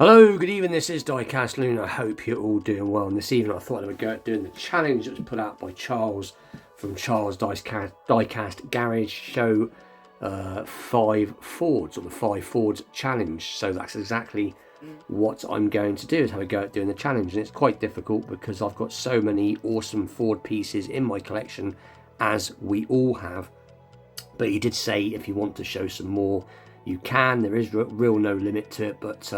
Hello, good evening, this is Diecast Loon. I hope you're all doing well. And this evening I thought I would go at doing the challenge that was put out by Charles from Charles Diecast Garage Show 5 Fords, or the 5 Fords challenge. So that's exactly what I'm going to do, is have a go at doing the challenge. And it's quite difficult because I've got so many awesome Ford pieces in my collection, as we all have. But he did say if you want to show some more, you can. There is real no limit to it, but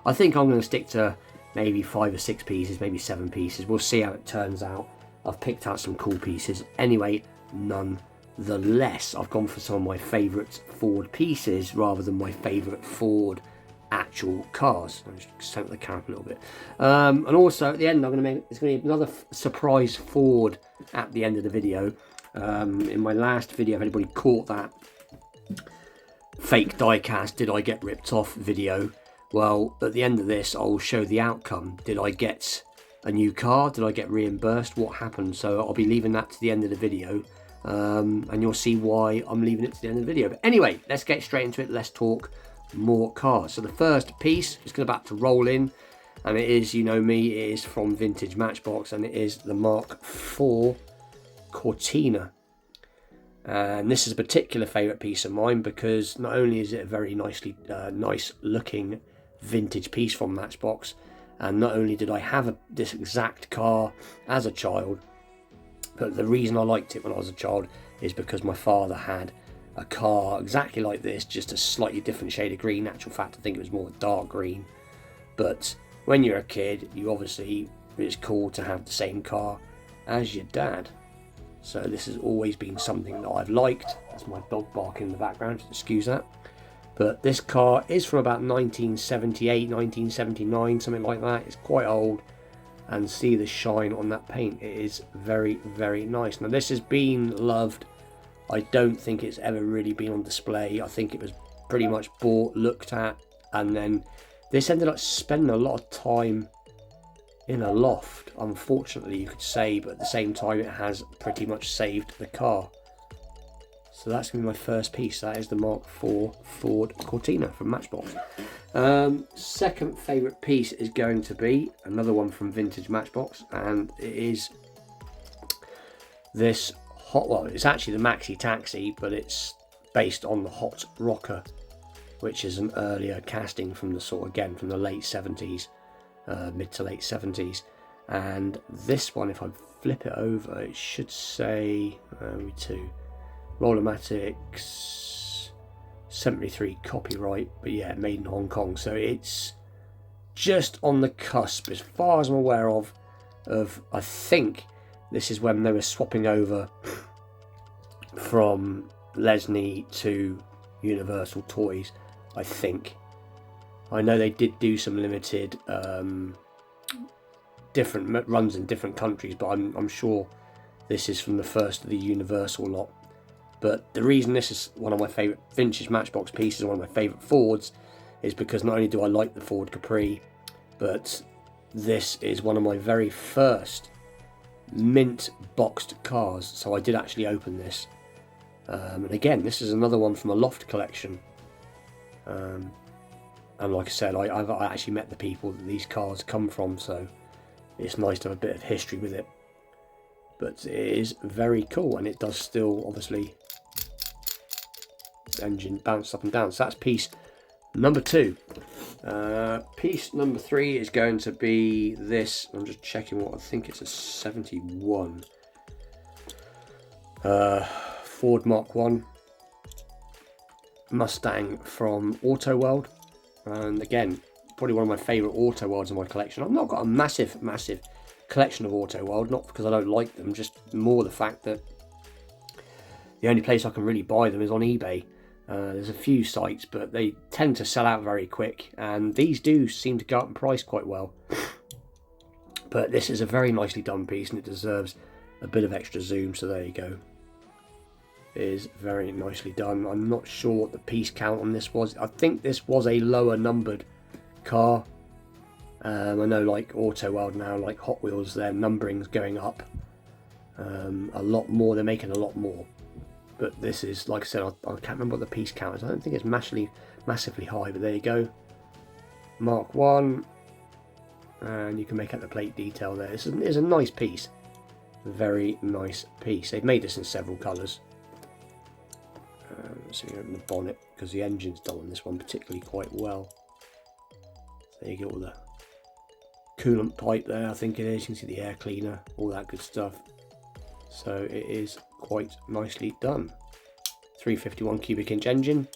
I think I'm going to stick to maybe 5 or 6 pieces, maybe 7 pieces. We'll see how it turns out. I've picked out some cool pieces anyway. Nonetheless, I've gone for some of my favourite Ford pieces rather than my favourite Ford actual cars. I'll just center the camera a little bit. And also at the end, it's going to be another surprise Ford at the end of the video. In my last video, if anybody caught that fake diecast did I get ripped off video, well, at the end of this I'll show the outcome. Did I get a new car? Did I get reimbursed? What happened? So I'll be leaving that to the end of the video, and you'll see why I'm leaving it to the end of the video. But anyway, let's get straight into it. Let's talk more cars. So the first piece is about to roll in, and it is, you know me, it is from Vintage Matchbox, and it is the Mark IV Cortina. And this is a particular favourite piece of mine because not only is it a very nice looking vintage piece from Matchbox, and not only did I have this exact car as a child, but the reason I liked it when I was a child is because my father had a car exactly like this, just a slightly different shade of green. In actual fact, I think it was more dark green. But when you're a kid, it's cool to have the same car as your dad. So this has always been something that I've liked. That's my dog barking in the background, excuse that. But this car is from about 1978, 1979, something like that. It's quite old, and see the shine on that paint. It is very, very nice. Now this has been loved. I don't think it's ever really been on display. I think it was pretty much bought, looked at, and then this ended up spending a lot of time in a loft, unfortunately you could say, but at the same time it has pretty much saved the car. So that's going to be my first piece. That is the Mark IV Ford Cortina from Matchbox. Second favourite piece is going to be another one from Vintage Matchbox, and it is this it's actually the Maxi Taxi, but it's based on the Hot Rocker, which is an earlier casting from the from the late 70s. Mid to late 70s, and this one, if I flip it over, it should say Rollermatics 73 copyright, but yeah, made in Hong Kong. So it's just on the cusp, as far as I'm aware of I think this is when they were swapping over from Lesney to Universal Toys, I think. I know they did do some limited different runs in different countries, but I'm sure this is from the first of the Universal lot. But the reason this is one of my favourite Vintage Matchbox pieces, one of my favourite Fords, is because not only do I like the Ford Capri, but this is one of my very first mint boxed cars. So I did actually open this, and again, this is another one from a loft collection. And like I said, I've actually met the people that these cars come from, so it's nice to have a bit of history with it. But it is very cool, and it does still, obviously, the engine bounce up and down. So that's piece number 2. Piece number 3 is going to be this. I'm just checking what I think it's a 71. Ford Mark 1 Mustang from Auto World. And again, probably one of my favourite Auto Worlds in my collection. I've not got a massive collection of Auto World, not because I don't like them, just more the fact that the only place I can really buy them is on eBay. There's a few sites, but they tend to sell out very quick, and these do seem to go up in price quite well. But this is a very nicely done piece, and it deserves a bit of extra zoom, so there you go. It is very nicely done. I'm not sure what the piece count on this was. I think this was a lower numbered car. I know, like Auto World now, like Hot Wheels, their numbering's going up a lot more. They're making a lot more. But this is, like I said, I can't remember what the piece count is. I don't think it's massively high, but there you go. Mark 1, and you can make out the plate detail there. It's a nice piece, very nice piece. They've made this in several colours. So you open the bonnet, because the engine's done on this one particularly quite well. So you get all the coolant pipe there, I think it is. You can see the air cleaner, all that good stuff. So it is quite nicely done. 351 cubic inch engine.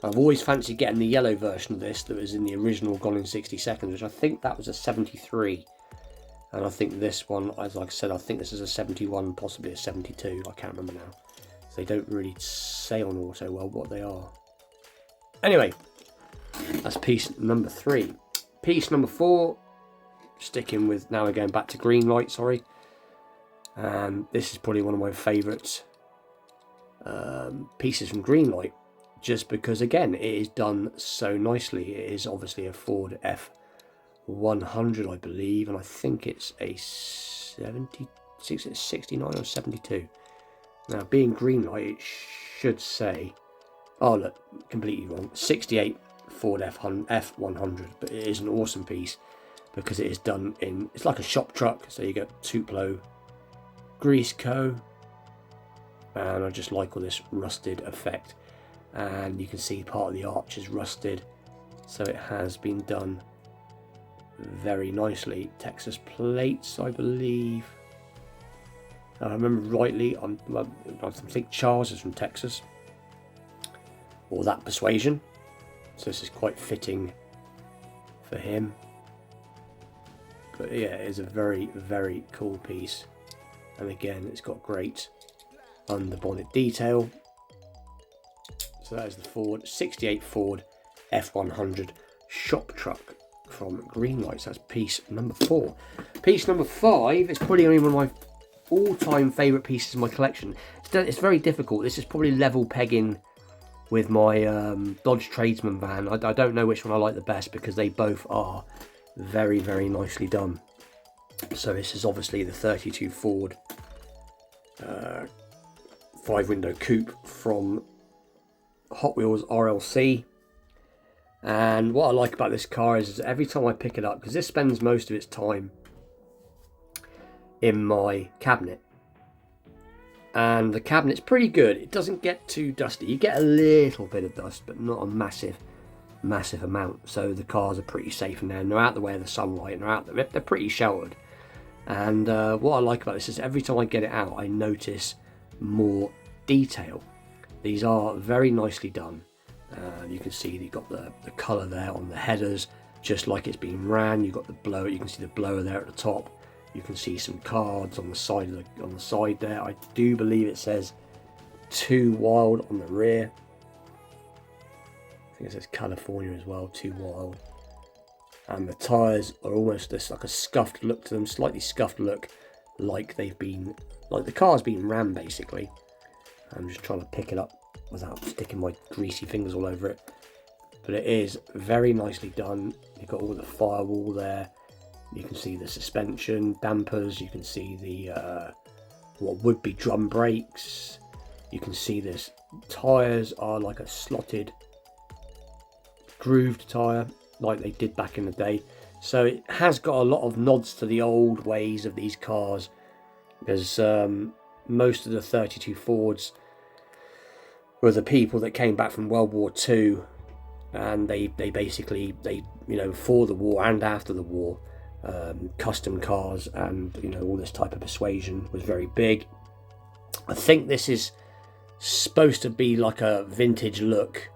I've always fancied getting the yellow version of this that was in the original Gone in 60 Seconds, which I think that was a 73. And I think this one, as like I said, I think this is a 71, possibly a 72. I can't remember now. So they don't really say on Auto World what they are. Anyway, that's piece number 3. Piece number 4, sticking with, now we're going back to Greenlight, sorry. And this is probably one of my favourite pieces from Greenlight, just because again it is done so nicely. It is obviously a Ford F100, I believe, and I think it's a 76, it's 69 or 72. Now, being Greenlight, it should say, oh look, completely wrong, 68 Ford F100, but it is an awesome piece because it is done in, it's like a shop truck, so you get Tupelo Grease Co, and I just like all this rusted effect, and you can see part of the arch is rusted, so it has been done very nicely. Texas plates, I believe. I remember rightly, I think Charles is from Texas, or that persuasion, so this is quite fitting for him. But yeah, it is a very, very cool piece, and again it's got great under bonnet detail. So that is the Ford 68 Ford F100 shop truck from Greenlight. So that's piece number 4. Piece number 5 is probably only one of my all-time favourite pieces in my collection. It's very difficult. This is probably level pegging with my Dodge Tradesman van. I don't know which one I like the best because they both are very, very nicely done. So this is obviously the 32 Ford 5-window coupe from Hot Wheels RLC. And what I like about this car is every time I pick it up, because this spends most of its time in my cabinet, and the cabinet's pretty good. It doesn't get too dusty. You get a little bit of dust, but not a massive amount. So the cars are pretty safe in there, and they're out the way of the sunlight, and they're pretty sheltered. And what I like about this is every time I get it out, I notice more detail. These are very nicely done. You can see you've got the colour there on the headers, just like it's been ran. You've got the blower. You can see the blower there at the top. You can see some cards on the side there. I do believe it says 2 Wild on the rear. I think it says California as well, 2 Wild. And the tyres are almost this like a scuffed look to them, slightly scuffed look, like they've been, like the car's been ran basically. I'm just trying to pick it up without sticking my greasy fingers all over it. But it is very nicely done. You've got all the firewall there. You can see the suspension, dampers. You can see the what would be drum brakes. You can see this tyres are like a slotted, grooved tyre, like they did back in the day. So it has got a lot of nods to the old ways of these cars, because most of the 32 Fords were the people that came back from World War II, and they basically, you know, for the war and after the war, custom cars and, you know, all this type of persuasion was very big. I think this is supposed to be like a vintage look,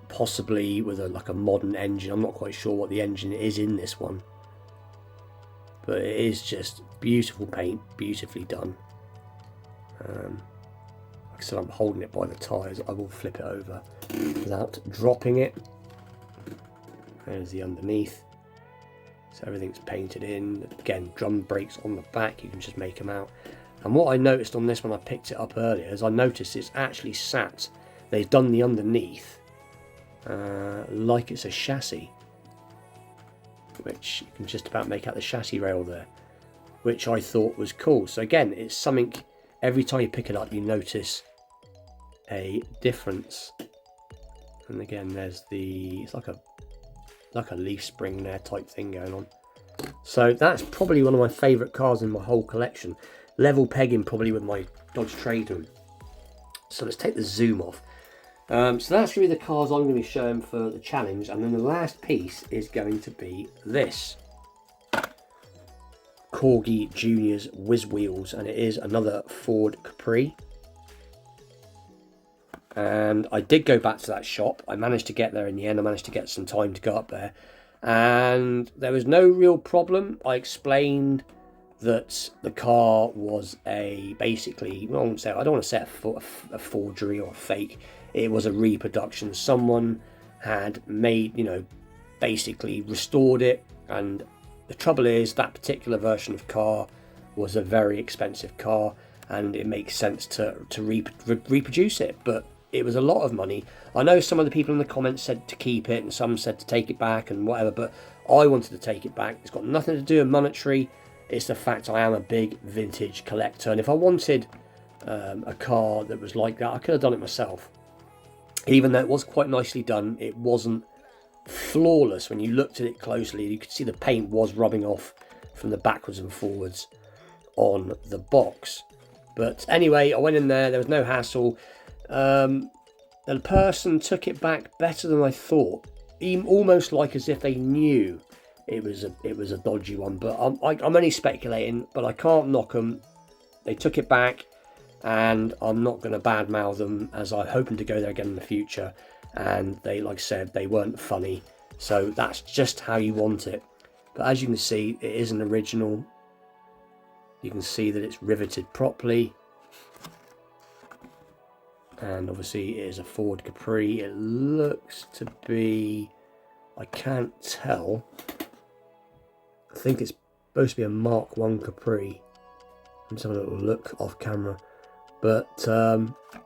possibly with like a modern engine. I'm not quite sure what the engine is in this one, but it is just beautiful paint, beautifully done. Like I said, I'm holding it by the tyres. I will flip it over without dropping it. There's the underneath. So everything's painted in. Again, drum brakes on the back. You can just make them out. And what I noticed on this when I picked it up earlier is I noticed it's actually sat. They've done the underneath like it's a chassis, which you can just about make out the chassis rail there, which I thought was cool. So again, it's something, every time you pick it up you notice a difference And again, there's it's like a leaf spring there type thing going on. So that's probably one of my favourite cars in my whole collection. Level pegging probably with my Dodge Trader. So let's take the zoom off. So that's going to be the cars I'm going to be showing for the challenge. And then the last piece is going to be this. Corgi Junior's Whiz Wheels. And it is another Ford Capri. And I did go back to that shop. I managed to get there in the end. I managed to get some time to go up there. And there was no real problem. I explained that the car was basically, I don't want to say a forgery or a fake. It was a reproduction. Someone had made, basically restored it. And the trouble is that particular version of car was a very expensive car, and it makes sense to reproduce it. But it was a lot of money. I know some of the people in the comments said to keep it, and some said to take it back and whatever, but I wanted to take it back. It's got nothing to do with monetary. It's the fact I am a big vintage collector, and if I wanted a car that was like that, I could have done it myself. Even though it was quite nicely done, it wasn't flawless. When you looked at it closely, you could see the paint was rubbing off from the backwards and forwards on the box. But anyway, I went in there was no hassle. The person took it back better than I thought, almost like as if they knew it was a dodgy one. But I'm only speculating, but I can't knock them. They took it back, and I'm not going to badmouth them, as I'm hoping to go there again in the future. And they, like I said, they weren't funny, so that's just how you want it. But as you can see, it is an original. You can see that it's riveted properly. And obviously it is a Ford Capri. It looks to be, I can't tell. I think it's supposed to be a Mark 1 Capri. I'm just having a little look off camera. But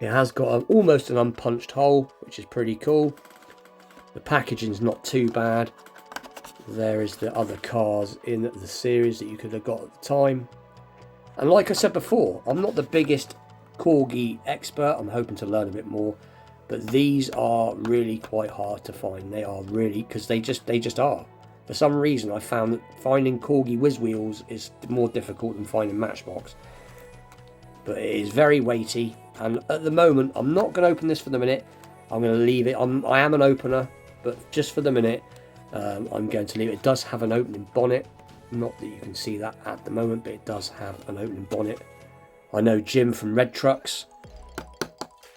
it has got almost an unpunched hole, which is pretty cool. The packaging's not too bad. There is the other cars in the series that you could have got at the time. And like I said before, I'm not the biggest Corgi expert. I'm hoping to learn a bit more, but these are really quite hard to find. They are really, because they just are. For some reason, I found that finding Corgi Whiz Wheels is more difficult than finding Matchbox. But it is very weighty, and at the moment, I'm not going to open this for the minute. I'm going to leave it. I am an opener, but just for the minute, I'm going to leave it. It does have an opening bonnet. Not that you can see that at the moment, but it does have an opening bonnet. I know Jim from Red Trucks,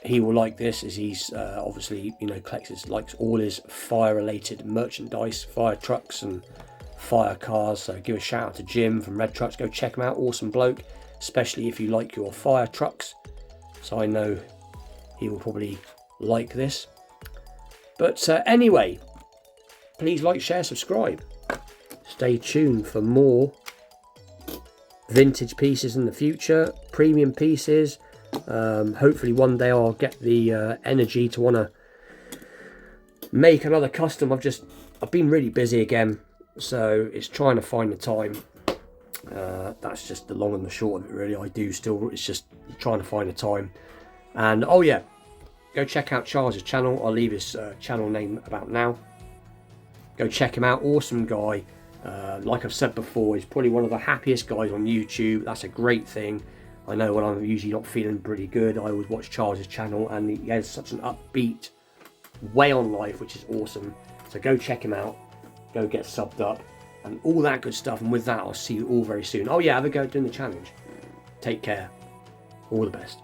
he will like this, as he's obviously, likes all his fire-related merchandise, fire trucks and fire cars. So give a shout out to Jim from Red Trucks. Go check him out. Awesome bloke, especially if you like your fire trucks. So I know he will probably like this. But anyway, please like, share, subscribe. Stay tuned for more vintage pieces in the future, premium pieces. Hopefully one day I'll get the energy to want to make another custom. I've been really busy again, so it's trying to find the time. That's just the long and the short of it, really. It's just trying to find the time. And oh yeah, go check out Charles' channel. I'll leave his channel name about now. Go check him out. Awesome guy. Like I've said before, he's probably one of the happiest guys on YouTube. That's a great thing. I know when I'm usually not feeling pretty good, I always watch Charles' channel, and he has such an upbeat way on life, which is awesome. So go check him out, go get subbed up, and all that good stuff. And with that, I'll see you all very soon. Oh yeah, have a go doing the challenge. Take care. All the best.